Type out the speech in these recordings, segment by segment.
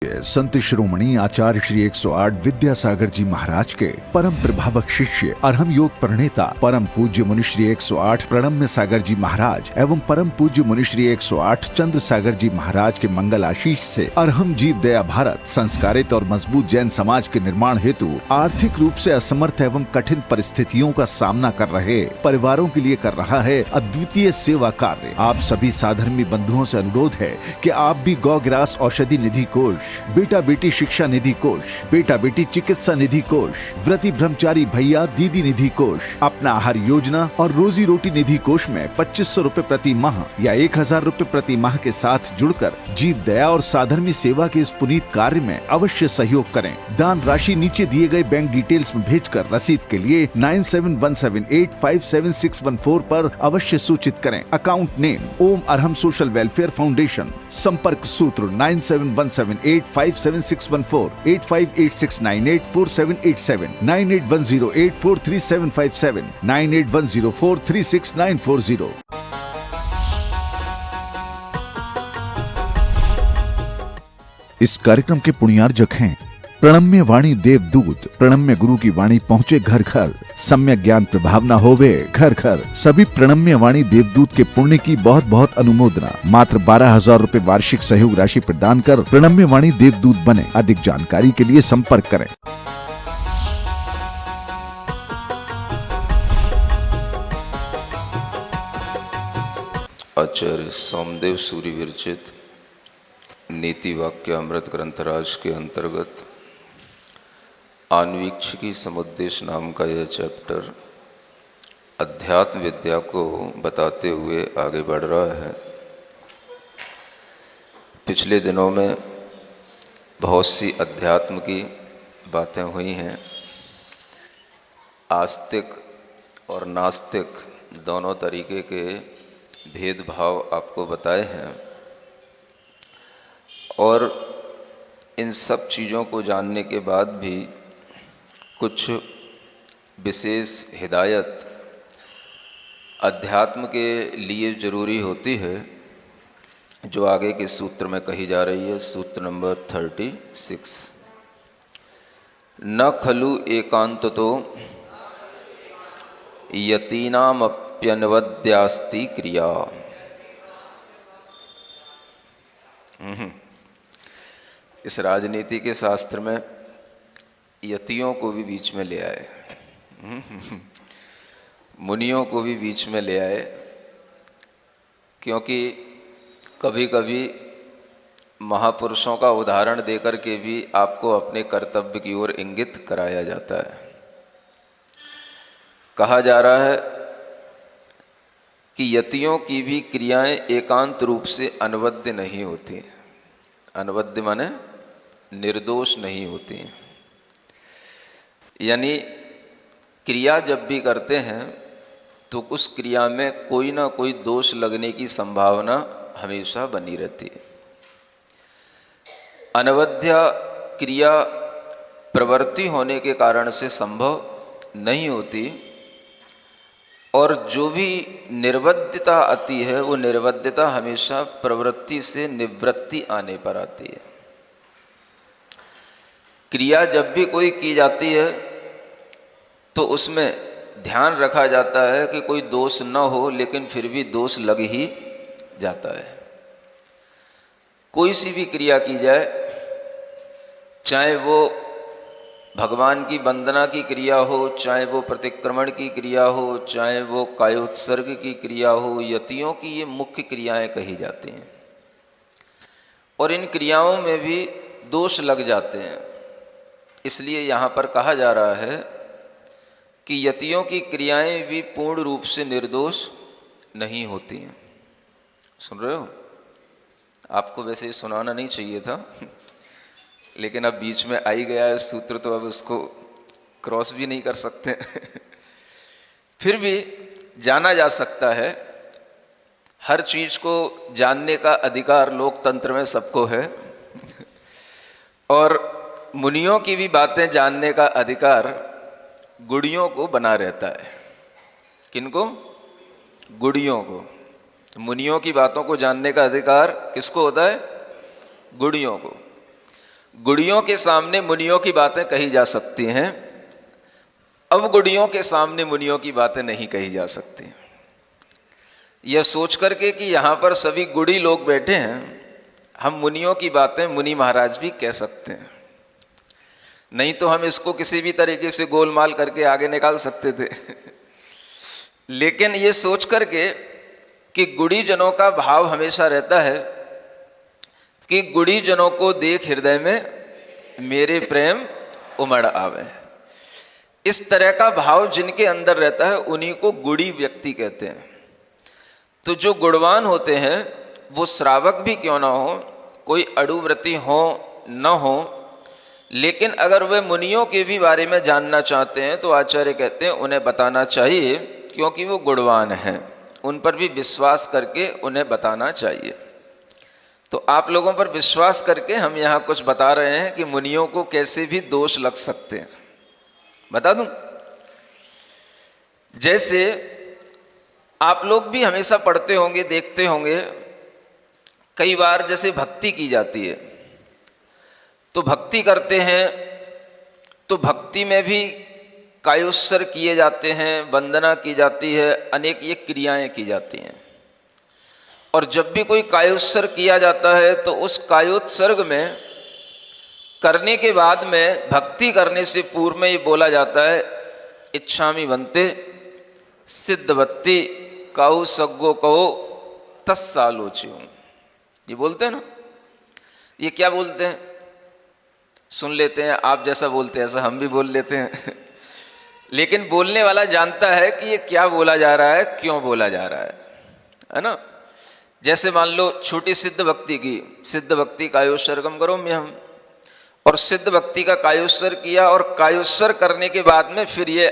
संत श्रोमणी आचार्य श्री 108 विद्यासागर जी महाराज के परम प्रभावक शिष्य अरहम योग प्रणेता परम पूज्य मुनि श्री 108 प्रणम्य सागर जी महाराज एवं परम पूज्य मुनि श्री 108 चंद्र सागर जी महाराज के मंगल आशीष से अरहम जीव दया भारत संस्कारित और मजबूत जैन समाज के निर्माण हेतु आर्थिक रूप से असमर्थ एवं कठिन परिस्थितियों का सामना कर रहे परिवारों के लिए कर रहा है अद्वितीय सेवा कार्य। आप सभी साधर्मी बंधुओं से अनुरोध है कि आप भी गौ ग्रास औषधि निधि कोष, बेटा बेटी शिक्षा निधि कोष, बेटा बेटी चिकित्सा निधि कोष, व्रती ब्रह्मचारी भैया दीदी निधि कोष, अपना आहार योजना और रोजी रोटी निधि कोष में 2500 रूपए प्रति माह या 1000 रूपए प्रति माह के साथ जुड़कर जीव दया और साधर्मी सेवा के इस पुनीत कार्य में अवश्य सहयोग करें। दान राशि नीचे दिए गए बैंक डिटेल्स में भेजकर रसीद के लिए 9717857614 पर अवश्य सूचित करें। अकाउंट नेम ओम अरहम सोशल वेलफेयर फाउंडेशन। संपर्क सूत्र 9717857614, 8586984787, 9810843757, 9810436940। इस कार्यक्रम के पुण्यार्जक हैं प्रणम्य वाणी देवदूत। प्रणम्य गुरु की वाणी पहुँचे घर घर, सम्यक ज्ञान प्रभावना होवे घर घर। सभी प्रणम्य वाणी देवदूत के पुण्य की बहुत बहुत अनुमोदना। मात्र 12,000 रूपए वार्षिक सहयोग राशि प्रदान कर प्रणम्य वाणी देवदूत बने। अधिक जानकारी के लिए संपर्क करें। आचार्य सोमदेव सूरी विरचित नीति वाक्य अमृत ग्रंथराज के अंतर्गत आन्वीक्षिकी समुद्देश नाम का यह चैप्टर अध्यात्म विद्या को बताते हुए आगे बढ़ रहा है। पिछले दिनों में बहुत सी अध्यात्म की बातें हुई हैं। आस्तिक और नास्तिक दोनों तरीके के भेदभाव आपको बताए हैं और इन सब चीज़ों को जानने के बाद भी कुछ विशेष हिदायत अध्यात्म के लिए ज़रूरी होती है जो आगे के सूत्र में कही जा रही है। सूत्र नंबर 36। न खलु एकांततो यतीनामप्यनवद्यास्ति क्रिया। इस राजनीति के शास्त्र में यतियों को भी बीच में ले आए, मुनियों को भी बीच में ले आए, क्योंकि कभी कभी महापुरुषों का उदाहरण देकर के भी आपको अपने कर्तव्य की ओर इंगित कराया जाता है। कहा जा रहा है कि यतियों की भी क्रियाएं एकांत रूप से अनवद्य नहीं होती। अनवद्य माने निर्दोष नहीं होती। यानी क्रिया जब भी करते हैं तो उस क्रिया में कोई ना कोई दोष लगने की संभावना हमेशा बनी रहती है। अनवद्य क्रिया प्रवृत्ति होने के कारण से संभव नहीं होती और जो भी निर्वद्यता आती है वो निर्वद्यता हमेशा प्रवृत्ति से निवृत्ति आने पर आती है। क्रिया जब भी कोई की जाती है तो उसमें ध्यान रखा जाता है कि कोई दोष न हो, लेकिन फिर भी दोष लग ही जाता है। कोई सी भी क्रिया की जाए, चाहे वो भगवान की वंदना की क्रिया हो, चाहे वो प्रतिक्रमण की क्रिया हो, चाहे वो कायोत्सर्ग की क्रिया हो, यतियों की ये मुख्य क्रियाएं कही जाती हैं और इन क्रियाओं में भी दोष लग जाते हैं। इसलिए यहाँ पर कहा जा रहा है कि यतियों की क्रियाएं भी पूर्ण रूप से निर्दोष नहीं होती हैं। सुन रहे हो? आपको वैसे ही सुनाना नहीं चाहिए था, लेकिन अब बीच में आ ही गया है सूत्र तो अब उसको क्रॉस भी नहीं कर सकते। फिर भी जाना जा सकता है। हर चीज को जानने का अधिकार लोकतंत्र में सबको है और मुनियों की भी बातें जानने का अधिकार गुड़ियों को बना रहता है। किनको? गुड़ियों को। मुनियों की बातों को जानने का अधिकार किसको होता है? गुड़ियों को। गुड़ियों के सामने मुनियों की बातें कही जा सकती हैं, अवगुड़ियों के सामने मुनियों की बातें नहीं कही जा सकती। यह सोच करके कि यहाँ पर सभी गुड़ी लोग बैठे हैं, हम मुनियों की बातें मुनि महाराज भी कह सकते हैं, नहीं तो हम इसको किसी भी तरीके से गोलमाल करके आगे निकाल सकते थे। लेकिन ये सोच करके कि गुड़ी जनों का भाव हमेशा रहता है कि गुड़ी जनों को देख हृदय में मेरे प्रेम उमड़ आवे, इस तरह का भाव जिनके अंदर रहता है उन्हीं को गुड़ी व्यक्ति कहते हैं। तो जो गुणवान होते हैं वो श्रावक भी क्यों ना हो, कोई अड़ुव्रती हो न हो, लेकिन अगर वे मुनियों के भी बारे में जानना चाहते हैं तो आचार्य कहते हैं उन्हें बताना चाहिए, क्योंकि वो गुणवान हैं, उन पर भी विश्वास करके उन्हें बताना चाहिए। तो आप लोगों पर विश्वास करके हम यहाँ कुछ बता रहे हैं कि मुनियों को कैसे भी दोष लग सकते हैं। बता दूं, जैसे आप लोग भी हमेशा पढ़ते होंगे, देखते होंगे, कई बार जैसे भक्ति की जाती है तो भक्ति करते हैं तो भक्ति में भी कायोत्सर्ग किए जाते हैं, वंदना की जाती है, अनेक ये क्रियाएं की जाती हैं। और जब भी कोई कायोत्सर्ग किया जाता है तो उस कायोत्सर्ग में करने के बाद में, भक्ति करने से पूर्व में ये बोला जाता है, इच्छामि वंते सिद्धवत्ति काउ सग्गो कहो तस्सालोच्यं। ये बोलते हैं ना, ये क्या बोलते हैं, सुन लेते हैं, आप जैसा बोलते हैं ऐसा हम भी बोल लेते हैं। लेकिन बोलने वाला जानता है कि ये क्या बोला जा रहा है, क्यों बोला जा रहा है ना। जैसे मान लो छोटी सिद्ध भक्ति की, सिद्ध भक्ति कायोत्सर्गम करोम्यहम्, और सिद्ध भक्ति का कायोत्सर्ग किया, और कायोत्सर्ग करने के बाद में फिर ये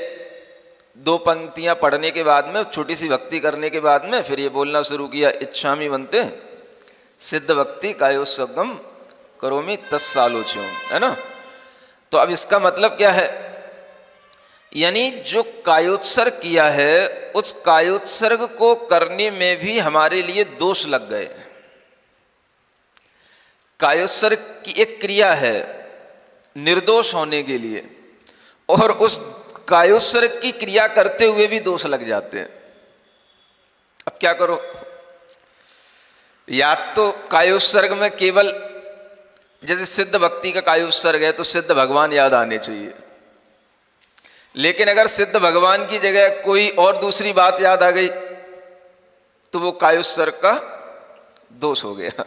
2 पंक्तियां पढ़ने के बाद में, छोटी सी भक्ति करने के बाद में फिर ये बोलना शुरू किया, इच्छामि वंते सिद्ध भक्ति कायोत्सर्गम करोमि तस्सालोच्यं, है ना। तो अब इसका मतलब क्या है, यानी जो कायोत्सर्ग किया है उस कायोत्सर्ग को करने में भी हमारे लिए दोष लग गए। कायोत्सर्ग की एक क्रिया है निर्दोष होने के लिए, और उस कायोत्सर्ग की क्रिया करते हुए भी दोष लग जाते हैं। अब क्या करो, या तो कायोत्सर्ग में केवल, जैसे सिद्ध भक्ति का कायोत्सर्ग है तो सिद्ध भगवान याद आने चाहिए, लेकिन अगर सिद्ध भगवान की जगह कोई और दूसरी बात याद आ गई तो वो कायोत्सर्ग का दोष हो गया।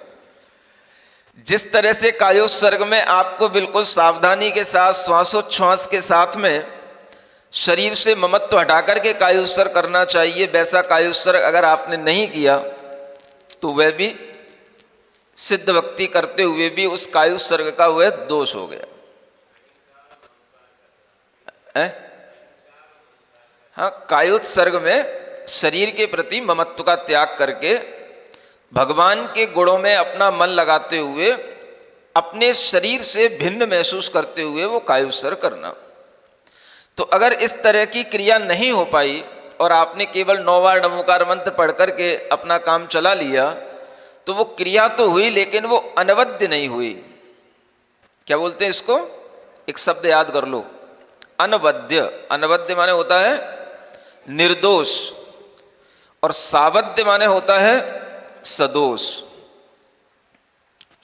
जिस तरह से कायोत्सर्ग में आपको बिल्कुल सावधानी के साथ, श्वासोच्छ्वास के साथ में शरीर से ममत्व हटा करके कायोत्सर्ग करना चाहिए, वैसा कायोत्सर्ग अगर आपने नहीं किया तो वह भी सिद्ध भक्ति करते हुए भी उस कायोत्सर्ग का वह दोष हो गया है? हाँ, कायोत्सर्ग में शरीर के प्रति ममत्व का त्याग करके भगवान के गुणों में अपना मन लगाते हुए, अपने शरीर से भिन्न महसूस करते हुए वो कायोत्सर्ग करना। तो अगर इस तरह की क्रिया नहीं हो पाई और आपने केवल 9 बार नमोकार मंत्र पढ़ करके अपना काम चला लिया, तो वो क्रिया तो हुई लेकिन वो अनवद्य नहीं हुई। क्या बोलते हैं इसको, एक शब्द याद कर लो, अनवद्य। अनवद्य माने होता है निर्दोष, और सावद्य माने होता है सदोष।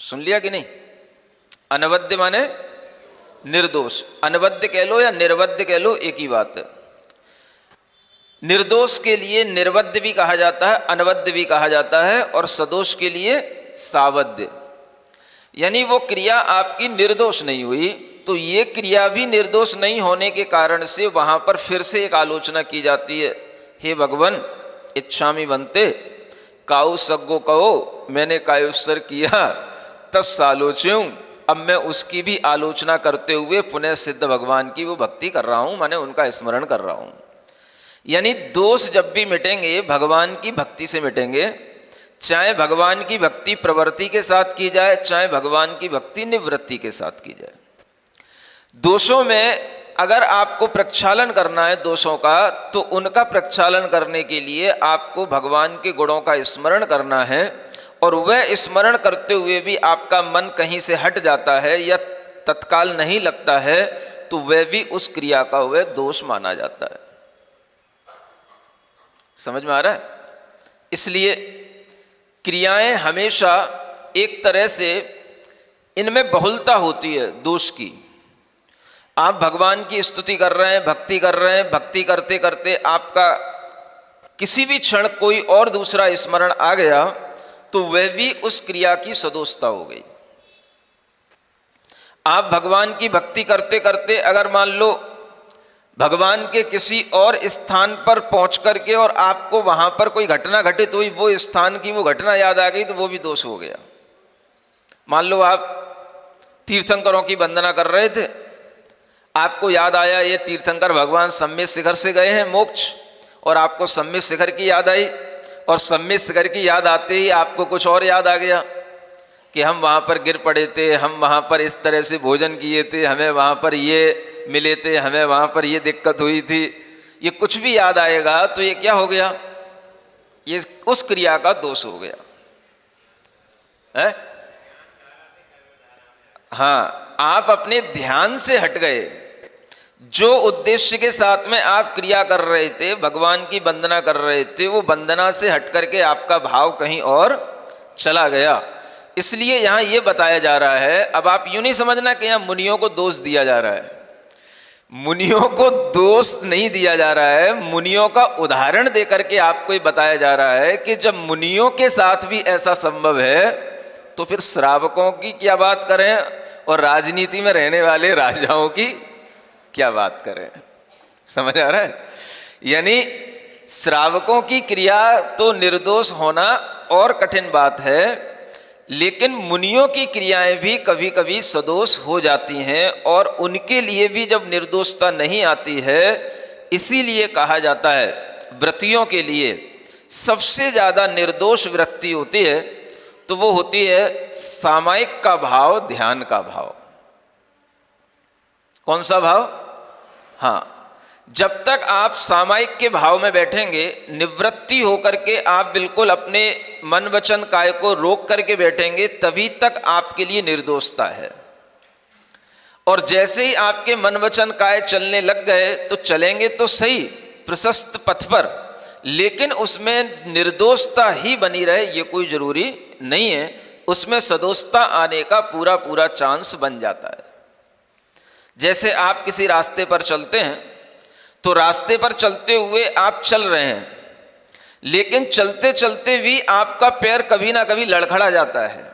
सुन लिया कि नहीं, अनवद्य माने निर्दोष, अनवद्य कह लो या निर्वद्य कह लो, एक ही बात है। निर्दोष के लिए निर्वद्य भी कहा जाता है, अनवद्य भी कहा जाता है, और सदोष के लिए सावद्य। यानी वो क्रिया आपकी निर्दोष नहीं हुई, तो ये क्रिया भी निर्दोष नहीं होने के कारण से वहां पर फिर से एक आलोचना की जाती है, हे भगवान इच्छामि वंते काउ सग्गो कहो, मैंने कायोत्सर्ग किया तस्सालोच्यं, अब मैं उसकी भी आलोचना करते हुए पुनः सिद्ध भगवान की वो भक्ति कर रहा हूं, माने उनका स्मरण कर रहा हूं। यानी दोष जब भी मिटेंगे भगवान की भक्ति से मिटेंगे, चाहे भगवान की भक्ति प्रवृत्ति के साथ की जाए, चाहे भगवान की भक्ति निवृत्ति के साथ की जाए। दोषों में अगर आपको प्रक्षालन करना है दोषों का, तो उनका प्रक्षालन करने के लिए आपको भगवान के गुणों का स्मरण करना है, और वह स्मरण करते हुए भी आपका मन कहीं से हट जाता है या तत्काल नहीं लगता है तो वह भी उस क्रिया का वह दोष माना जाता है। समझ में आ रहा है? इसलिए क्रियाएं हमेशा एक तरह से इनमें बहुलता होती है दोष की। आप भगवान की स्तुति कर रहे हैं, भक्ति कर रहे हैं, भक्ति करते करते आपका किसी भी क्षण कोई और दूसरा स्मरण आ गया तो वह भी उस क्रिया की सदोषता हो गई। आप भगवान की भक्ति करते करते अगर मान लो भगवान के किसी और स्थान पर पहुंच करके और आपको वहां पर कोई घटना घटित हुई, वो स्थान की वो घटना याद आ गई तो वो भी दोष हो गया। मान लो आप तीर्थंकरों की वंदना कर रहे थे, आपको याद आया ये तीर्थंकर भगवान सम्मित शिखर से गए हैं मोक्ष, और आपको सम्मित शिखर की याद आई, और सम्मित शिखर की याद आते ही आपको कुछ और याद आ गया कि हम वहाँ पर गिर पड़े थे, हम वहाँ पर इस तरह से भोजन किए थे, हमें वहाँ पर ये मिले थे, हमें वहाँ पर ये दिक्कत हुई थी। ये कुछ भी याद आएगा तो ये क्या हो गया? ये उस क्रिया का दोष हो गया है? हाँ, आप अपने ध्यान से हट गए। जो उद्देश्य के साथ में आप क्रिया कर रहे थे, भगवान की वंदना कर रहे थे, वो वंदना से हट करके आपका भाव कहीं और चला गया। इसलिए यहां ये बताया जा रहा है, अब आप यूं नहीं समझना कि यहां मुनियों को दोष दिया जा रहा है। मुनियों को दोष नहीं दिया जा रहा है, मुनियों का उदाहरण देकर के आपको ये बताया जा रहा है कि जब मुनियों के साथ भी ऐसा संभव है तो फिर श्रावकों की क्या बात करें, और राजनीति में रहने वाले राजाओं की क्या बात करें। समझ आ रहा है? यानी श्रावकों की क्रिया तो निर्दोष होना और कठिन बात है, लेकिन मुनियों की क्रियाएं भी कभी कभी सदोष हो जाती हैं, और उनके लिए भी जब निर्दोषता नहीं आती है, इसीलिए कहा जाता है व्रतियों के लिए सबसे ज्यादा निर्दोष वृत्ति होती है तो वो होती है सामायिक का भाव, ध्यान का भाव। कौन सा भाव? हाँ, जब तक आप सामायिक के भाव में बैठेंगे, निवृत्ति होकर के आप बिल्कुल अपने मन वचन काय को रोक करके बैठेंगे, तभी तक आपके लिए निर्दोषता है। और जैसे ही आपके मन वचन काय चलने लग गए तो चलेंगे तो सही प्रशस्त पथ पर, लेकिन उसमें निर्दोषता ही बनी रहे ये कोई जरूरी नहीं है। उसमें सदोषता आने का पूरा पूरा चांस बन जाता है। जैसे आप किसी रास्ते पर चलते हैं तो रास्ते पर चलते हुए आप चल रहे हैं, लेकिन चलते चलते भी आपका पैर कभी ना कभी लड़खड़ा जाता है।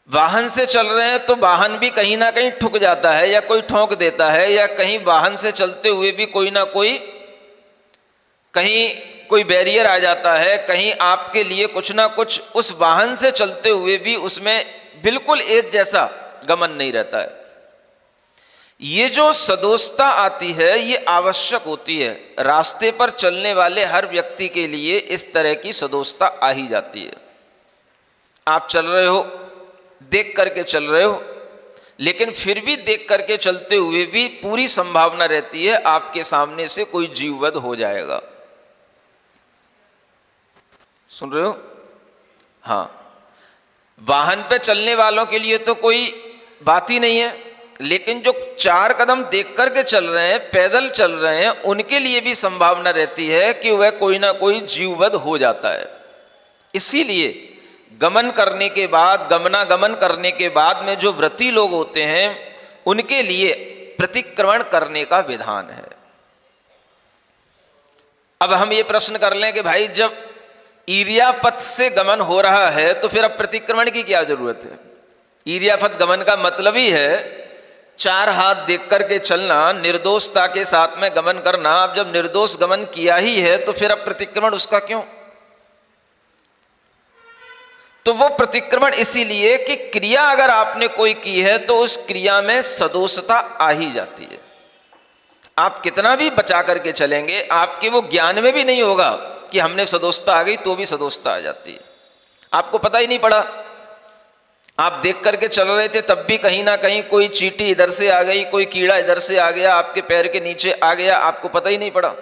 वाहन से चल रहे हैं तो वाहन भी कहीं ना कहीं ठुक जाता है, या कोई ठोक देता है, या कहीं वाहन से चलते हुए भी कोई ना कोई कहीं कोई बैरियर आ जाता है, कहीं आपके लिए कुछ ना कुछ उस वाहन से चलते हुए भी उसमें बिल्कुल एक जैसा गमन नहीं रहता है। ये जो सदोषता आती है ये आवश्यक होती है। रास्ते पर चलने वाले हर व्यक्ति के लिए इस तरह की सदोषता आ ही जाती है। आप चल रहे हो, देख करके चल रहे हो, लेकिन फिर भी देख करके चलते हुए भी पूरी संभावना रहती है आपके सामने से कोई जीववध हो जाएगा। सुन रहे हो? हाँ, वाहन पे चलने वालों के लिए तो कोई बात ही नहीं है, लेकिन जो 4 कदम देख करके चल रहे हैं, पैदल चल रहे हैं, उनके लिए भी संभावना रहती है कि वह कोई ना कोई जीववध हो जाता है। इसीलिए गमन करने के बाद, गमनागमन करने के बाद में जो व्रती लोग होते हैं उनके लिए प्रतिक्रमण करने का विधान है। अब हम ये प्रश्न कर लें कि भाई जब ईर्यापथ से गमन हो रहा है तो फिर अब प्रतिक्रमण की क्या जरूरत है? ईर्यापथ गमन का मतलब ही है 4 हाथ देख करके चलना, निर्दोषता के साथ में गमन करना। अब जब निर्दोष गमन किया ही है तो फिर अब प्रतिक्रमण उसका क्यों? तो वो प्रतिक्रमण इसीलिए कि क्रिया अगर आपने कोई की है तो उस क्रिया में सदोषता आ ही जाती है। आप कितना भी बचा करके चलेंगे, आपके वो ज्ञान में भी नहीं होगा कि हमने सदोषता आ गई, तो भी सदोषता आ जाती है। आपको पता ही नहीं पड़ा, आप देख करके चल रहे थे तब भी कहीं ना कहीं कोई चींटी इधर से आ गई, कोई कीड़ा इधर से आ गया, आपके पैर के नीचे आ गया, आपको पता ही नहीं पड़ा।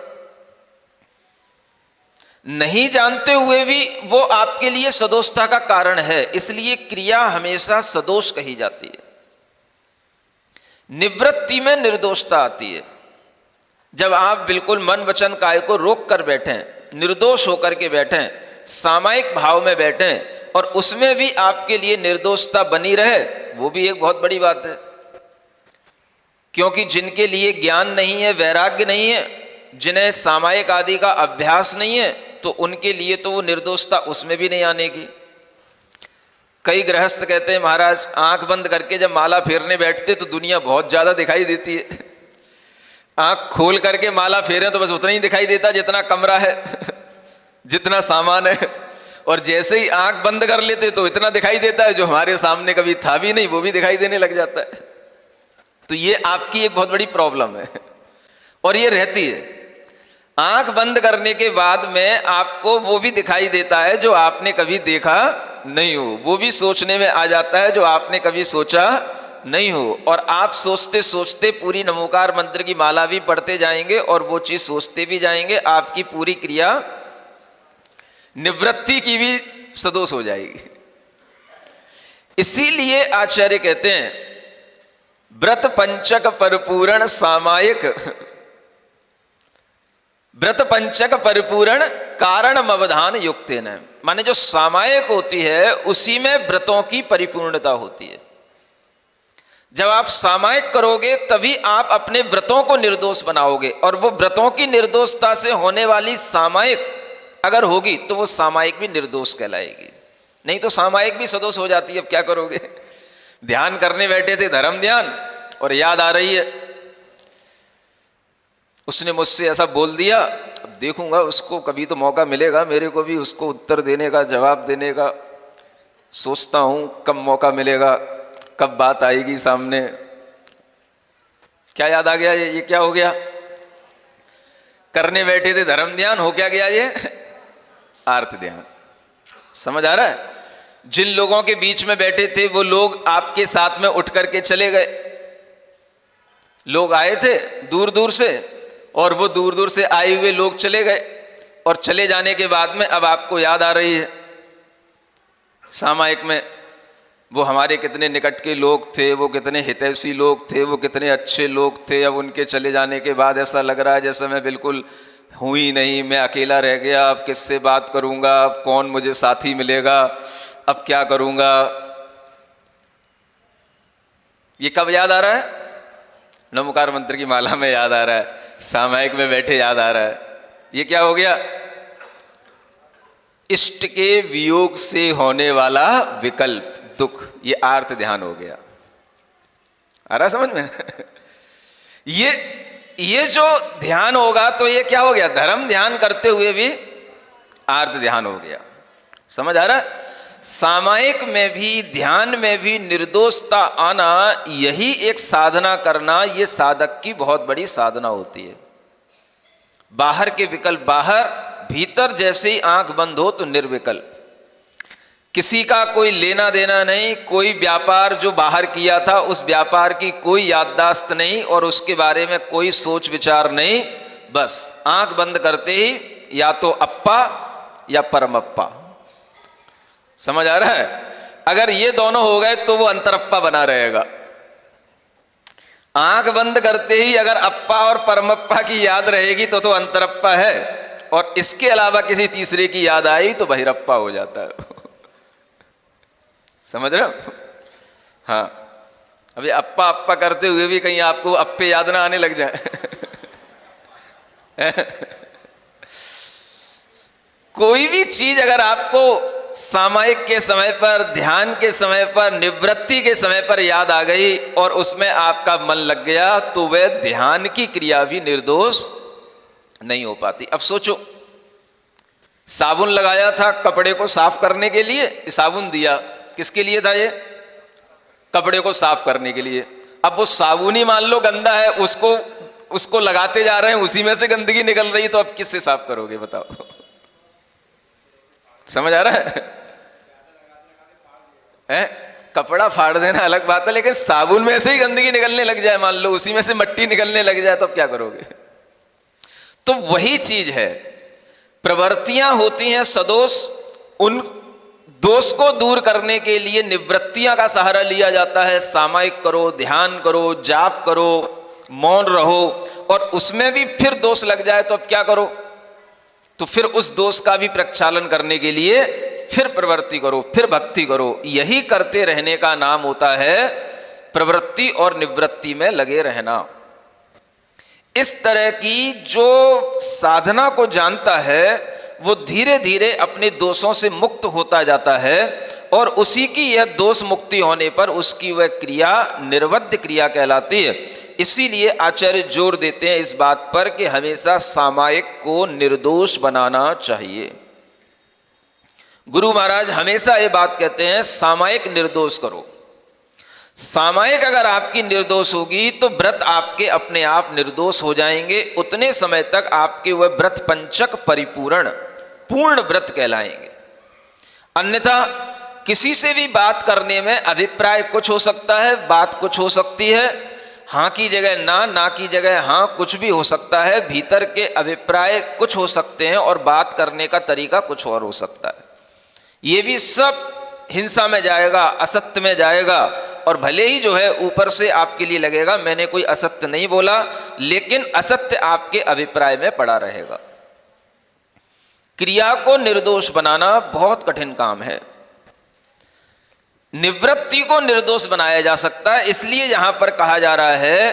नहीं जानते हुए भी वो आपके लिए सदोषता का कारण है। इसलिए क्रिया हमेशा सदोष कही जाती है। निवृत्ति में निर्दोषता आती है। जब आप बिल्कुल मन वचन काया को रोक कर बैठें, निर्दोष होकर के बैठें, सामायिक भाव में बैठें और उसमें भी आपके लिए निर्दोषता बनी रहे, वो भी एक बहुत बड़ी बात है। क्योंकि जिनके लिए ज्ञान नहीं है, वैराग्य नहीं है, जिन्हें सामायिक आदि का अभ्यास नहीं है, तो उनके लिए तो वो निर्दोषता उसमें भी नहीं आने की। कई गृहस्थ कहते हैं महाराज आंख बंद करके जब माला फेरने बैठते तो दुनिया बहुत ज्यादा दिखाई देती है, आंख खोल करके माला फेरे तो बस उतना ही दिखाई देता जितना कमरा है जितना सामान है, और जैसे ही आंख बंद कर लेते तो इतना दिखाई देता है जो हमारे सामने कभी था भी नहीं वो भी दिखाई देने लग जाता है। तो ये आपकी एक बहुत बड़ी प्रॉब्लम है और ये रहती है। आंख बंद करने के बाद में आपको वो भी दिखाई देता है जो आपने कभी देखा नहीं हो, वो भी सोचने में आ जाता है जो आपने कभी सोचा नहीं हो, और आप सोचते सोचते पूरी नमोकार मंत्र की माला भी पढ़ते जाएंगे और वो चीज सोचते भी जाएंगे, आपकी पूरी क्रिया निवृत्ति की भी सदोष हो जाएगी। इसीलिए आचार्य कहते हैं व्रत पंचक परिपूर्ण सामायिक, व्रत पंचक परिपूर्ण कारण अवधान युक्त न, माने जो सामायिक होती है उसी में व्रतों की परिपूर्णता होती है। जब आप सामायिक करोगे तभी आप अपने व्रतों को निर्दोष बनाओगे, और वो व्रतों की निर्दोषता से होने वाली सामायिक अगर होगी तो वो सामायिक भी निर्दोष कहलाएगी, नहीं तो सामायिक भी सदोष हो जाती है। अब क्या करोगे, ध्यान करने बैठे थे धर्म ध्यान और याद आ रही है उसने मुझसे ऐसा बोल दिया, अब देखूंगा उसको, कभी तो मौका मिलेगा मेरे को भी उसको उत्तर देने का, जवाब देने का। सोचता हूं कब मौका मिलेगा, कब बात आएगी सामने। क्या याद आ गया, ये क्या हो गया, करने बैठे थे धर्म ध्यान, हो क्या गया ये आर्त ध्यान। समझ आ रहा है? जिन लोगों के बीच में बैठे थे वो लोग आपके साथ में उठ करके चले गए। लोग आए थे दूर दूर से और वो दूर दूर से आए हुए लोग चले गए, और चले जाने के बाद में अब आपको याद आ रही है सामायिक में वो हमारे कितने निकट के लोग थे, वो कितने हितैषी लोग थे, वो कितने अच्छे लोग थे। अब उनके चले जाने के बाद ऐसा लग रहा है जैसे मैं बिल्कुल हूं ही नहीं, मैं अकेला रह गया। अब किससे बात करूंगा, अब कौन मुझे साथी मिलेगा, अब क्या करूंगा। ये कब याद आ रहा है? नमोकार मंत्र की माला में याद आ रहा है, सामायिक में बैठे याद आ रहा है। ये क्या हो गया? इष्ट के वियोग से होने वाला विकल्प दुख, ये आर्त ध्यान हो गया। आ रहा समझ में? ये जो ध्यान होगा तो ये क्या हो गया, धर्म ध्यान करते हुए भी आर्त ध्यान हो गया। समझ आ रहा है? सामायिक में भी ध्यान में भी निर्दोषता आना, यही एक साधना करना, ये साधक की बहुत बड़ी साधना होती है। बाहर के विकल्प बाहर, भीतर जैसे ही आंख बंद हो तो निर्विकल्प, किसी का कोई लेना देना नहीं, कोई व्यापार जो बाहर किया था उस व्यापार की कोई याददाश्त नहीं और उसके बारे में कोई सोच विचार नहीं। बस आंख बंद करते ही या तो अप्पा या परमप्पा। समझ आ रहा है? अगर ये दोनों हो गए तो वो अंतरप्पा बना रहेगा। आंख बंद करते ही अगर अप्पा और परमप्पा की याद रहेगी तो अंतरप्पा है, और इसके अलावा किसी तीसरे की याद आई तो बहिरप्पा हो जाता है। समझ रहे हो? हाँ, अभी अप्पा अप्पा करते हुए भी कहीं आपको अप्पे याद ना आने लग जाए। कोई भी चीज अगर आपको सामायिक के समय पर, ध्यान के समय पर, निवृत्ति के समय पर याद आ गई और उसमें आपका मन लग गया तो वह ध्यान की क्रिया भी निर्दोष नहीं हो पाती। अब सोचो, साबुन लगाया था कपड़े को साफ करने के लिए, साबुन दिया किसके लिए था? ये कपड़े को साफ करने के लिए। अब वो साबुन ही मान लो गंदा है, उसको लगाते जा रहे हैं, उसी में से गंदगी निकल रही, तो अब किससे साफ करोगे बताओ? समझ आ रहा है? कपड़ा फाड़ देना अलग बात है, लेकिन साबुन में से ही गंदगी निकलने लग जाए, मान लो उसी में से मट्टी निकलने लग जाए, तो अब क्या करोगे? तो वही चीज है, प्रवृत्तियां होती हैं सदोष, उन दोष को दूर करने के लिए निवृत्तियां का सहारा लिया जाता है। सामायिक करो, ध्यान करो, जाप करो, मौन रहो, और उसमें भी फिर दोष लग जाए तो अब क्या करो? तो फिर उस दोष का भी प्रक्षालन करने के लिए फिर प्रवृत्ति करो, फिर भक्ति करो। यही करते रहने का नाम होता है प्रवृत्ति और निवृत्ति में लगे रहना। इस तरह की जो साधना को जानता है वो धीरे धीरे अपने दोषों से मुक्त होता जाता है, और उसी की यह दोष मुक्ति होने पर उसकी वह क्रिया निर्वध्य क्रिया कहलाती है। इसीलिए आचार्य जोर देते हैं इस बात पर कि हमेशा सामायिक को निर्दोष बनाना चाहिए। गुरु महाराज हमेशा ये बात कहते हैं, सामायिक निर्दोष करो। सामायिक अगर आपकी निर्दोष होगी तो व्रत आपके अपने आप निर्दोष हो जाएंगे। उतने समय तक आपके वह व्रत पंचक परिपूर्ण पूर्ण व्रत कहलाएंगे। अन्यथा किसी से भी बात करने में अभिप्राय कुछ हो सकता है, बात कुछ हो सकती है, हाँ की जगह ना, ना की जगह हाँ, कुछ भी हो सकता है। भीतर के अभिप्राय कुछ हो सकते हैं और बात करने का तरीका कुछ और हो सकता है। ये भी सब हिंसा में जाएगा, असत्य में जाएगा। और भले ही जो है ऊपर से आपके लिए लगेगा मैंने कोई असत्य नहीं बोला, लेकिन असत्य आपके अभिप्राय में पड़ा रहेगा। क्रिया को निर्दोष बनाना बहुत कठिन काम है। निवृत्ति को निर्दोष बनाया जा सकता है। इसलिए यहां पर कहा जा रहा है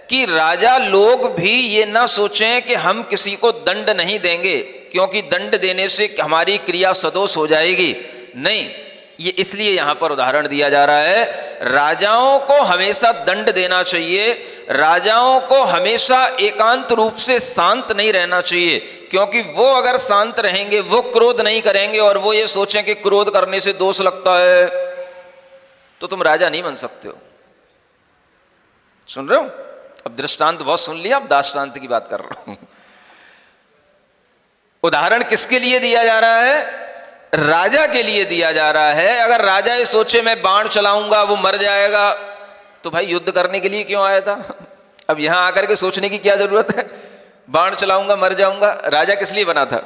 कि राजा लोग भी ये ना सोचें कि हम किसी को दंड नहीं देंगे, क्योंकि दंड देने से हमारी क्रिया सदोष हो जाएगी। नहीं, ये इसलिए यहां पर उदाहरण दिया जा रहा है, राजाओं को हमेशा दंड देना चाहिए। राजाओं को हमेशा एकांत रूप से शांत नहीं रहना चाहिए, क्योंकि वो अगर शांत रहेंगे, वो क्रोध नहीं करेंगे और वो ये सोचें कि क्रोध करने से दोष लगता है, तो तुम राजा नहीं बन सकते हो। सुन रहे हो? अब दृष्टांत बहुत सुन लिया, अब दाष्टांत की बात कर रहा हूं। उदाहरण किसके लिए दिया जा रहा है? राजा के लिए दिया जा रहा है। अगर राजा ये सोचे मैं बाण चलाऊंगा वो मर जाएगा, तो भाई युद्ध करने के लिए क्यों आया था? अब यहां आकर के सोचने की क्या जरूरत है? बाण चलाऊंगा मर जाऊंगा। राजा किस लिए बना था?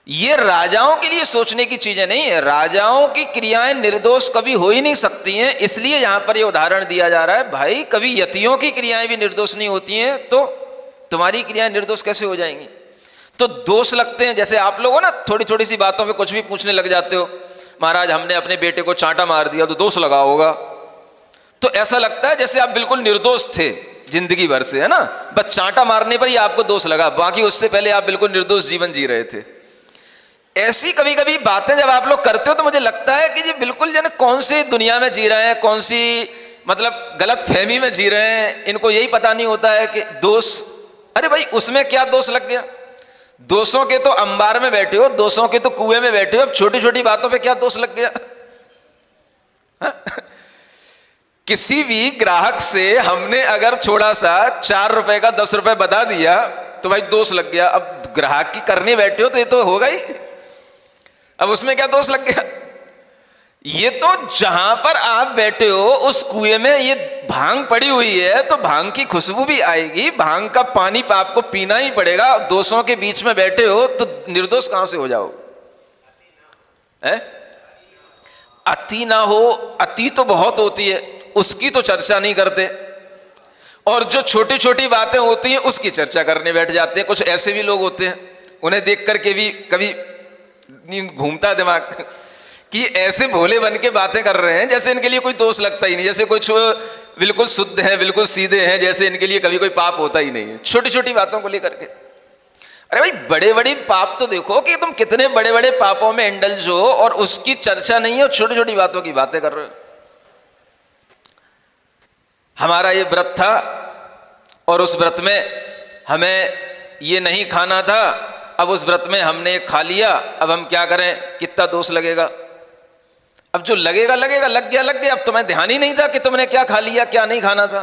ये राजाओं के लिए सोचने की चीजें नहीं है। राजाओं की क्रियाएं निर्दोष कभी हो ही नहीं सकती हैं। इसलिए यहां पर ये उदाहरण दिया जा रहा है, भाई कभी यतियों की क्रियाएं भी निर्दोष नहीं होती हैं, तो तुम्हारी क्रियाएं निर्दोष कैसे हो जाएंगी? तो दोष लगते हैं। जैसे आप लोग हो ना, थोड़ी थोड़ी सी बातों पे कुछ भी पूछने लग जाते हो, महाराज हमने अपने बेटे को चांटा मार दिया तो दोष लगा होगा। तो ऐसा लगता है जैसे आप बिल्कुल निर्दोष थे जिंदगी भर से, है ना, बस चांटा मारने पर ही आपको दोष लगा, बाकी उससे पहले आप बिल्कुल निर्दोष जीवन जी रहे थे। ऐसी कभी कभी बातें जब आप लोग करते हो तो मुझे लगता है कि ये बिल्कुल जन कौन सी दुनिया में जी रहे हैं, कौन सी मतलब गलत फहमी में जी रहे हैं। इनको यही पता नहीं होता है कि दोष, अरे भाई उसमें क्या दोष लग गया? दोषों के तो अंबार में बैठे हो, दोषों के तो कुएं में बैठे हो, अब छोटी छोटी बातों पे क्या दोष लग गया? किसी भी ग्राहक से हमने अगर थोड़ा सा 4 रुपए का 10 रुपए बता दिया तो भाई दोष लग गया। अब ग्राहक की करने बैठे हो तो ये तो होगा ही, अब उसमें क्या दोष लग गया? ये तो जहां पर आप बैठे हो उस कुएं में ये भांग पड़ी हुई है, तो भांग की खुशबू भी आएगी, भांग का पानी आपको पीना ही पड़ेगा। दोषों के बीच में बैठे हो तो निर्दोष कहां से हो जाओ? अति ना हो, अति तो बहुत होती है, उसकी तो चर्चा नहीं करते, और जो छोटी छोटी बातें होती हैं उसकी चर्चा करने बैठ जाते हैं। कुछ ऐसे भी लोग होते हैं, उन्हें देख करके भी कभी घूमता दिमाग कि ऐसे भोले बन के बातें कर रहे हैं जैसे इनके लिए कोई दोष लगता ही नहीं, जैसे कुछ बिल्कुल शुद्ध है, बिल्कुल सीधे हैं, जैसे इनके लिए कभी कोई पाप होता ही नहीं है, छोटी छोटी बातों को लेकर के। अरे भाई बड़े बड़े पाप तो देखो कि तुम कितने बड़े बड़े पापों में इंडल्ज हो और उसकी चर्चा नहीं है और छोटी छोटी बातों की बातें कर रहे हो। हमारा ये व्रत था और उस व्रत में हमें ये नहीं खाना था, अब उस व्रत में हमने खा लिया, अब हम क्या करें? कितना दोष लगेगा? अब जो लगेगा लगेगा, लग गया लग गया। अब तुम्हें ध्यान ही नहीं था कि तुमने क्या खा लिया, क्या नहीं खाना था।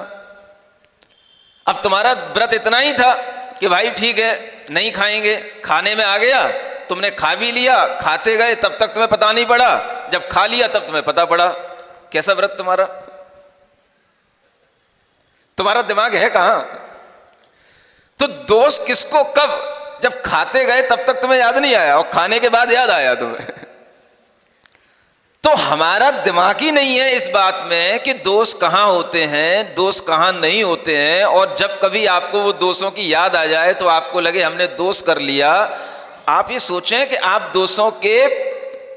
अब तुम्हारा व्रत इतना ही था कि भाई ठीक है नहीं खाएंगे, खाने में आ गया, तुमने खा भी लिया, खाते गए, तब तक तुम्हें पता नहीं पड़ा, जब खा लिया तब तुम्हें पता पड़ा। कैसा व्रत तुम्हारा? तुम्हारा दिमाग है कहां? तो दोष किसको कब? जब खाते गए तब तक तुम्हें याद नहीं आया और खाने के बाद याद आया तुम्हें। तो हमारा दिमाग ही नहीं है इस बात में कि दोष कहाँ होते हैं, दोष कहाँ नहीं होते हैं। और जब कभी आपको वो दोषों की याद आ जाए तो आपको लगे हमने दोष कर लिया, आप ये सोचें कि आप दोषों के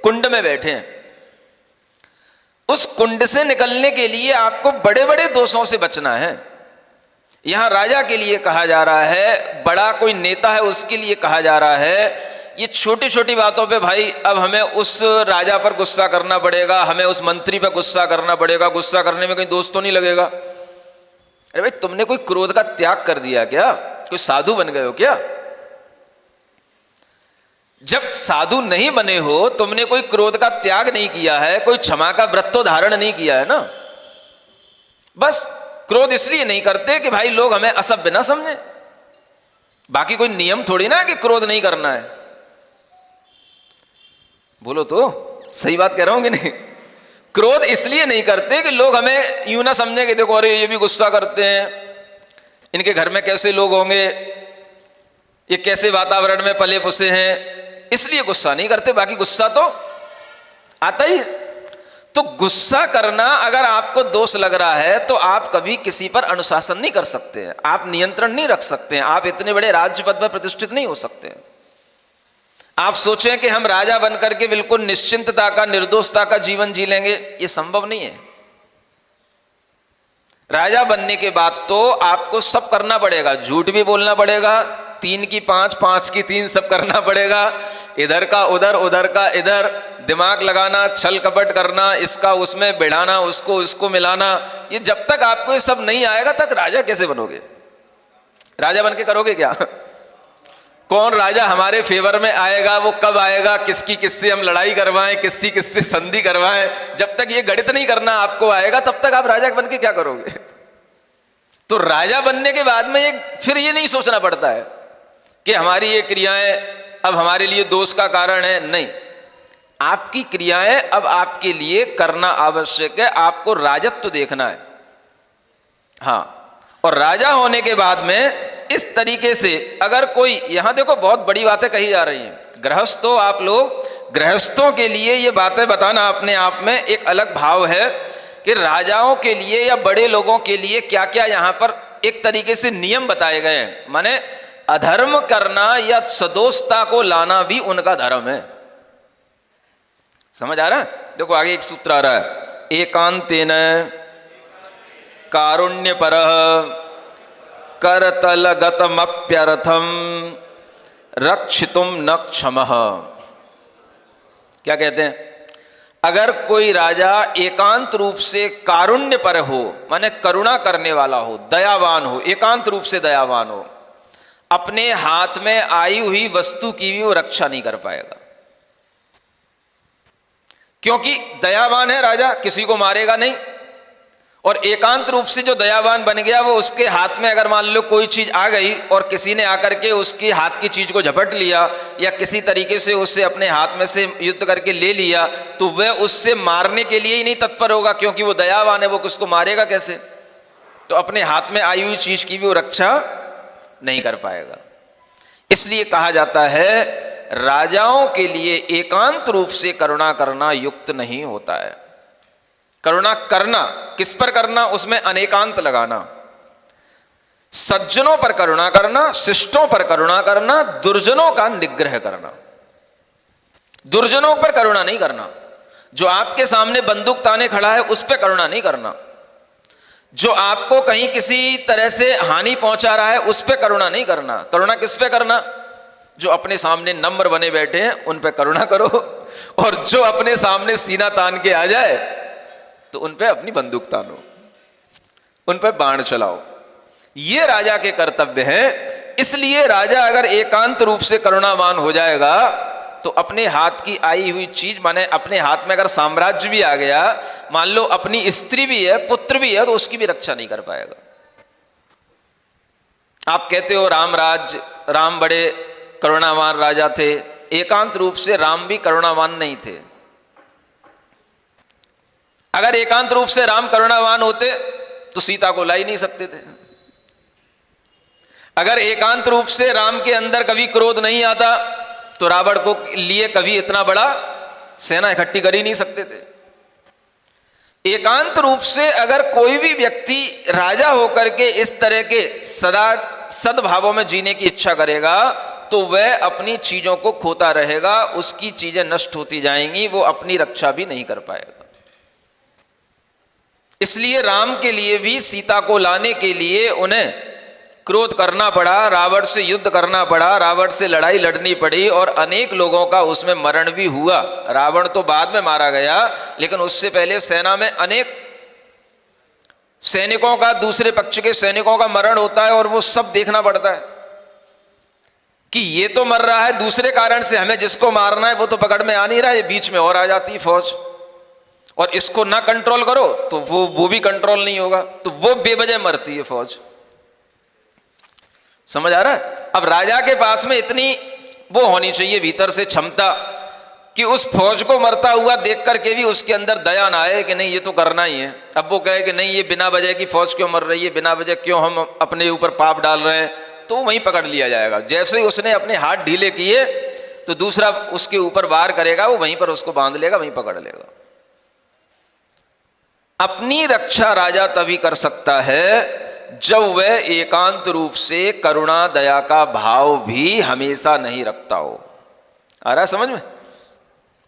कुंड में बैठे हैं। उस कुंड से निकलने के लिए आपको बड़े बड़े दोषों से बचना है। यहां राजा के लिए कहा जा रहा है, बड़ा कोई नेता है उसके लिए कहा जा रहा है, ये छोटी छोटी बातों पे भाई अब हमें उस राजा पर गुस्सा करना पड़ेगा, हमें उस मंत्री पर गुस्सा करना पड़ेगा, गुस्सा करने में कहीं दोष तो नहीं लगेगा। अरे भाई तुमने कोई क्रोध का त्याग कर दिया क्या? कोई साधु बन गए हो क्या? जब साधु नहीं बने हो, तुमने कोई क्रोध का त्याग नहीं किया है, कोई क्षमा का व्रत तो धारण नहीं किया है ना। बस क्रोध इसलिए नहीं करते कि भाई लोग हमें असभ्य ना समझे, बाकी कोई नियम थोड़ी ना कि क्रोध नहीं करना है। बोलो तो सही बात कह रहा हूं कि नहीं? क्रोध इसलिए नहीं करते कि लोग हमें यूं ना समझे कि देखो अरे ये भी गुस्सा करते हैं, इनके घर में कैसे लोग होंगे, ये कैसे वातावरण में पले पुसे हैं, इसलिए गुस्सा नहीं करते, बाकी गुस्सा तो आता ही है। तो गुस्सा करना अगर आपको दोष लग रहा है तो आप कभी किसी पर अनुशासन नहीं कर सकते हैं, आप नियंत्रण नहीं रख सकते हैं, आप इतने बड़े राज्य पद पर प्रतिष्ठित नहीं हो सकते हैं। आप सोचें कि हम राजा बनकर के बिल्कुल निश्चिंतता का, निर्दोषता का जीवन जी लेंगे, ये संभव नहीं है। राजा बनने के बाद तो आपको सब करना पड़ेगा, झूठ भी बोलना पड़ेगा, 3 की 5, 5 की 3 सब करना पड़ेगा, इधर का उधर, उधर का इधर, दिमाग लगाना, छल कपट करना, इसका उसमें बिड़ाना, उसको उसको मिलाना। ये जब तक आपको ये सब नहीं आएगा तक राजा कैसे बनोगे? राजा बन के करोगे क्या? कौन राजा हमारे फेवर में आएगा, वो कब आएगा, किसकी किससे हम लड़ाई करवाएं, किसकी किससे संधि करवाएं, जब तक ये गणित नहीं करना आपको आएगा तब तक आप राजा बन के क्या करोगे? तो राजा बनने के बाद में फिर ये नहीं सोचना पड़ता है कि हमारी ये क्रियाएं अब हमारे लिए दोष का कारण है। नहीं, आपकी क्रियाएं अब आपके लिए करना आवश्यक है, आपको राजत्व देखना है। हाँ, और राजा होने के बाद में इस तरीके से अगर कोई, यहां देखो बहुत बड़ी बातें कही जा रही हैं। गृहस्थों, आप लोग गृहस्थों के लिए ये बातें बताना अपने आप में एक अलग भाव है कि राजाओं के लिए या बड़े लोगों के लिए क्या क्या यहां पर एक तरीके से नियम बताए गए हैं। माने अधर्म करना या सदोषता को लाना भी उनका धर्म है। समझ आ रहा है? देखो आगे एक सूत्र आ रहा है, एकांतेन कारुण्यपरः करतलगतमप्यर्थम रक्षितुम न क्षमः। क्या कहते हैं? अगर कोई राजा एकांत रूप से कारुण्य पर हो, माने करुणा करने वाला हो, दयावान हो, एकांत रूप से दयावान हो, अपने हाथ में आई हुई वस्तु की भी वो रक्षा नहीं कर पाएगा। क्योंकि दयावान है राजा, किसी को मारेगा नहीं। और एकांत रूप से जो दयावान बन गया, वो उसके हाथ में अगर मान लो कोई चीज आ गई और किसी ने आकर के उसके हाथ की चीज को झपट लिया या किसी तरीके से उससे अपने हाथ में से युद्ध करके ले लिया, तो वह उससे मारने के लिए ही नहीं तत्पर होगा, क्योंकि वो दयावान है, वो किसको मारेगा कैसे? तो अपने हाथ में आई हुई चीज की भी वो रक्षा नहीं कर पाएगा। इसलिए कहा जाता है राजाओं के लिए एकांत रूप से करुणा करना युक्त नहीं होता है। करुणा करना किस पर करना? उसमें अनेकांत लगाना। सज्जनों पर करुणा करना, शिष्टों पर करुणा करना, दुर्जनों का निग्रह करना। दुर्जनों पर करुणा नहीं करना। जो आपके सामने बंदूक ताने खड़ा है उस पर करुणा नहीं करना। जो आपको कहीं किसी तरह से हानि पहुंचा रहा है उस पर करुणा नहीं करना। करुणा किस पे करना? जो अपने सामने नम्र बने बैठे हैं उन पे करुणा करो, और जो अपने सामने सीना तान के आ जाए तो उन पे अपनी बंदूक तानो, उन पे बाण चलाओ। ये राजा के कर्तव्य हैं। इसलिए राजा अगर एकांत रूप से करुणावान हो जाएगा तो अपने हाथ की आई हुई चीज, माने अपने हाथ में अगर साम्राज्य भी आ गया, मान लो अपनी स्त्री भी है, पुत्र भी है, तो उसकी भी रक्षा नहीं कर पाएगा। आप कहते हो राम बड़े करुणावान राजा थे। एकांत रूप से राम भी करुणावान नहीं थे। अगर एकांत रूप से राम करुणावान होते तो सीता को ला ही नहीं सकते थे। अगर एकांत रूप से राम के अंदर कभी क्रोध नहीं आता तो रावण को लिए कभी इतना बड़ा सेना इकट्ठी कर ही नहीं सकते थे। एकांत रूप से अगर कोई भी व्यक्ति राजा होकर के इस तरह के सदा सद्भावों में जीने की इच्छा करेगा तो वह अपनी चीजों को खोता रहेगा, उसकी चीजें नष्ट होती जाएंगी, वो अपनी रक्षा भी नहीं कर पाएगा। इसलिए राम के लिए भी सीता को लाने के लिए उन्हें क्रोध करना पड़ा, रावण से युद्ध करना पड़ा, रावण से लड़ाई लड़नी पड़ी और अनेक लोगों का उसमें मरण भी हुआ। रावण तो बाद में मारा गया, लेकिन उससे पहले सेना में अनेक सैनिकों का, दूसरे पक्ष के सैनिकों का मरण होता है और वो सब देखना पड़ता है कि ये तो मर रहा है दूसरे कारण से, हमें जिसको मारना है वो तो पकड़ में आ नहीं रहा है, ये बीच में और आ जाती है फौज, और इसको ना कंट्रोल करो तो वो भी कंट्रोल नहीं होगा, तो वो बेवजह मरती है फौज। समझ आ रहा है? अब राजा के पास में इतनी वो होनी चाहिए भीतर से क्षमता कि उस फौज को मरता हुआ देख करके भी उसके अंदर दया ना आए कि नहीं ये तो करना ही है। अब वो कहे कि नहीं ये बिना वजह की फौज क्यों मर रही है, बिना वजह क्यों हम अपने ऊपर पाप डाल रहे हैं, तो वहीं पकड़ लिया जाएगा। जैसे ही उसने अपने हाथ ढीले किए तो दूसरा उसके ऊपर वार करेगा, वो वहीं पर उसको बांध लेगा, वहीं पकड़ लेगा। अपनी रक्षा राजा तभी कर सकता है जब वह एकांत रूप से करुणा दया का भाव भी हमेशा नहीं रखता हो। आ रहा समझ में?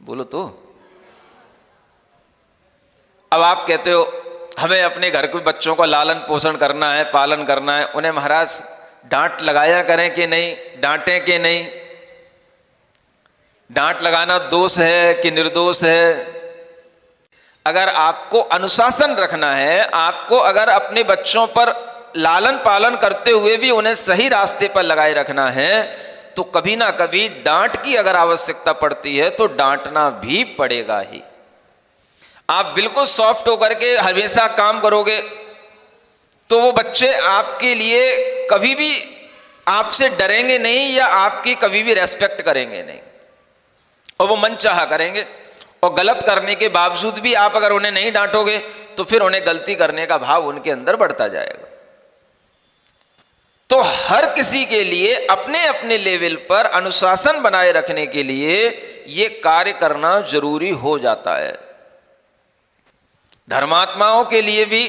बोलो तो। अब आप कहते हो हमें अपने घर के बच्चों का लालन पोषण करना है, पालन करना है, उन्हें महाराज डांट लगाया करें कि नहीं, डांटें कि नहीं? डांट लगाना दोष है कि निर्दोष है? अगर आपको अनुशासन रखना है, आपको अगर अपने बच्चों पर लालन पालन करते हुए भी उन्हें सही रास्ते पर लगाए रखना है, तो कभी ना कभी डांट की अगर आवश्यकता पड़ती है तो डांटना भी पड़ेगा ही। आप बिल्कुल सॉफ्ट होकर के हमेशा काम करोगे तो वो बच्चे आपके लिए कभी भी आपसे डरेंगे नहीं या आपकी कभी भी रेस्पेक्ट करेंगे नहीं, और वो मनचाहा करेंगे। और गलत करने के बावजूद भी आप अगर उन्हें नहीं डांटोगे तो फिर उन्हें गलती करने का भाव उनके अंदर बढ़ता जाएगा। तो हर किसी के लिए अपने अपने लेवल पर अनुशासन बनाए रखने के लिए यह कार्य करना जरूरी हो जाता है। धर्मात्माओं के लिए भी,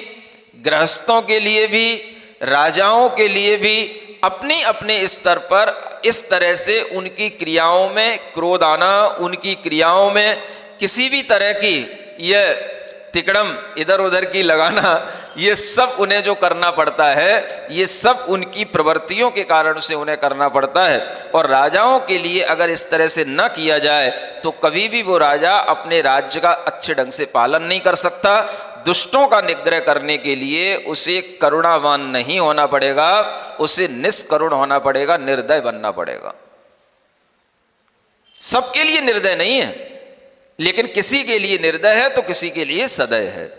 गृहस्थों के लिए भी, राजाओं के लिए भी अपने अपने स्तर पर इस तरह से उनकी क्रियाओं में क्रोध आना, उनकी क्रियाओं में किसी भी तरह की यह तिकड़म इधर उधर की लगाना, ये सब उन्हें जो करना पड़ता है, ये सब उनकी प्रवृत्तियों के कारण से उन्हें करना पड़ता है। और राजाओं के लिए अगर इस तरह से न किया जाए तो कभी भी वो राजा अपने राज्य का अच्छे ढंग से पालन नहीं कर सकता। दुष्टों का निग्रह करने के लिए उसे करुणावान नहीं होना पड़ेगा, उसे निष्करुण होना पड़ेगा, निर्दय बनना पड़ेगा। सबके लिए निर्दय नहीं है, लेकिन किसी के लिए निर्दय है तो किसी के लिए सदय है।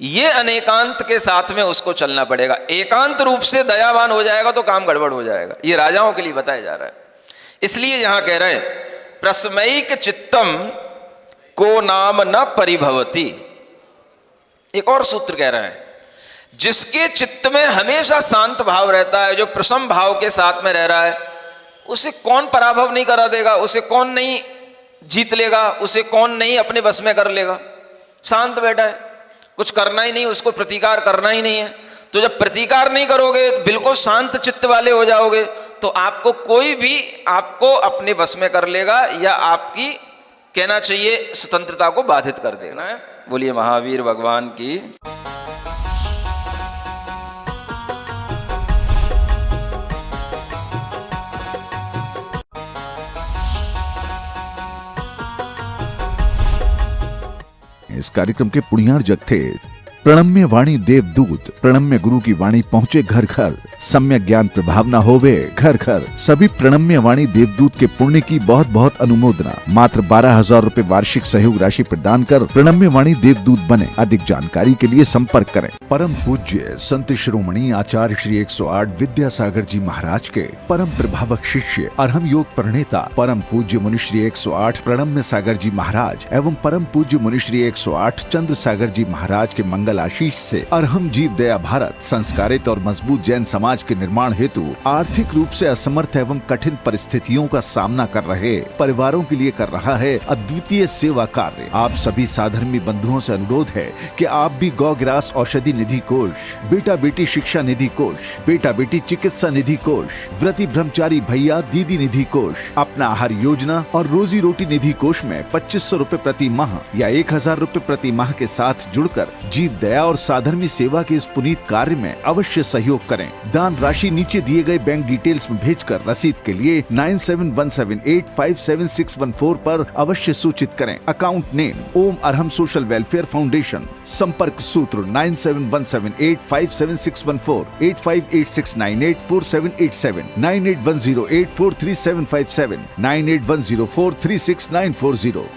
ये अनेकांत के साथ में उसको चलना पड़ेगा। एकांत रूप से दयावान हो जाएगा तो काम गड़बड़ हो जाएगा। ये राजाओं के लिए बताया जा रहा है। इसलिए यहां कह रहे हैं प्रस्मैक चित्तम को नाम न परिभवती। एक और सूत्र कह रहे हैं जिसके चित्त में हमेशा शांत भाव रहता है, जो प्रसन्न भाव के साथ में रह रहा है, उसे कौन पराभव नहीं करा देगा, उसे कौन नहीं जीत लेगा, उसे कौन नहीं अपने बस में कर लेगा। शांत बैठा है, कुछ करना ही नहीं, उसको प्रतिकार करना ही नहीं है। तो जब प्रतिकार नहीं करोगे, तो बिल्कुल शांत चित्त वाले हो जाओगे, तो आपको कोई भी आपको अपने बस में कर लेगा या आपकी कहना चाहिए स्वतंत्रता को बाधित कर देना है। बोलिए महावीर भगवान की। इस कार्यक्रम के पुण्यार्जक थे प्रणम्य वाणी देवदूत। प्रणम्य गुरु की वाणी पहुँचे घर घर, सम्यक ज्ञान प्रभावना होवे घर घर। सभी प्रणम्य वाणी देवदूत के पुण्य की बहुत बहुत अनुमोदना। मात्र 12,000 रुपए वार्षिक सहयोग राशि प्रदान कर प्रणम्य वाणी देवदूत बने। अधिक जानकारी के लिए संपर्क करें। परम पूज्य संत शिरोमणि आचार्य श्री 108 विद्यासागर जी महाराज के परम प्रभावक शिष्य अरहम योग प्रणेता परम पूज्य मुनिश्री 108 प्रणम्य सागर जी महाराज एवं परम पूज्य मुनिश्री 108 चंद्र सागर जी महाराज के मंगल मंगल आशीष से अरहम जीव दया भारत संस्कारित और मजबूत जैन समाज के निर्माण हेतु आर्थिक रूप से असमर्थ एवं कठिन परिस्थितियों का सामना कर रहे परिवारों के लिए कर रहा है अद्वितीय सेवा कार्य। आप सभी साधर्मी बंधुओं से अनुरोध है कि आप भी गौ ग्रास औषधि निधि कोष, बेटा बेटी शिक्षा निधि कोष, बेटा बेटी चिकित्सा निधि कोष, व्रती ब्रह्मचारी भैया दीदी निधि कोष, अपना आहार योजना और रोजी रोटी निधि कोष में 2500 रूपए प्रति माह या 1000 रूपए प्रति माह के साथ जुड़कर जीव दया और साधर्मी सेवा के इस पुनीत कार्य में अवश्य सहयोग करें। दान राशि नीचे दिए गए बैंक डिटेल्स में भेजकर रसीद के लिए 9717857614 पर अवश्य सूचित करें। अकाउंट नेम ओम अरहम सोशल वेलफेयर फाउंडेशन। संपर्क सूत्र 9717857614, 8586984787, 9810843757, 9810436940।